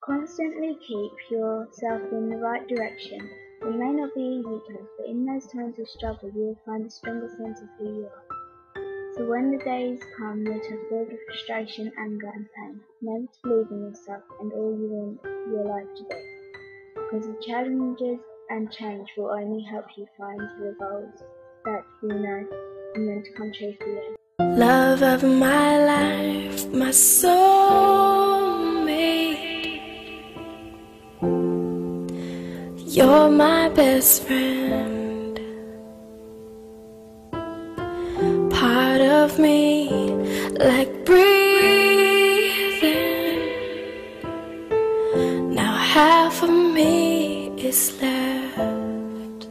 Constantly keep yourself in the right direction. It may not be easy at times, but in those times of struggle you will find a stronger sense of who you are. So when the days come that are filled with frustration, anger and pain, never to believe in yourself and all you want your life to be. Because the challenges and change will only help you find the goals that you know are meant to come true for you. Love of my life, my soulmate, you're my best friend, part of me like breathing. Now half of me is left.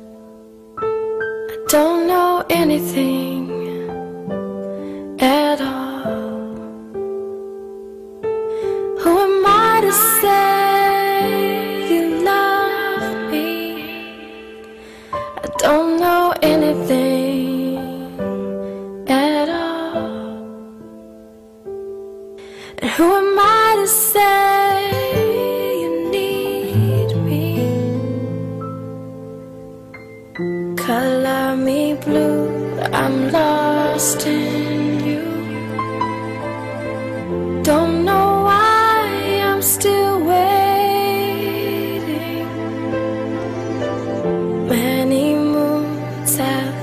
I don't know anything at all. Who am I to say you love me? I don't know anything at all. And who am I to say you need me? Color me blue, I'm lost in you. Don't know why I'm still waiting. Many moons have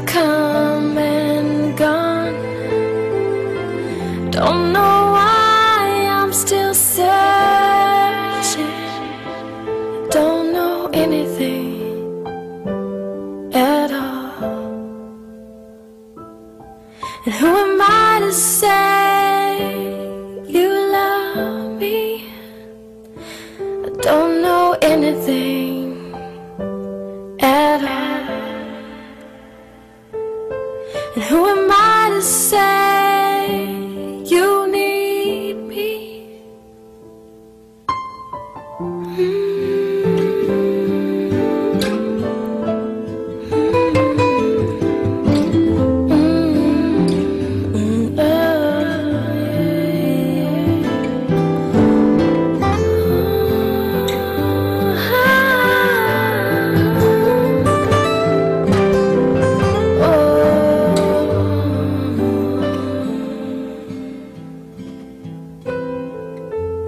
come and gone. Don't know why I'm still searching. Don't know anything at all. And who am I to say you love me? I don't know anything at all. And who am I to say you need me?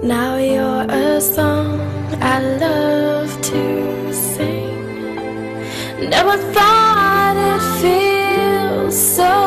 Now you're a song I love to sing. Never thought it'd feel so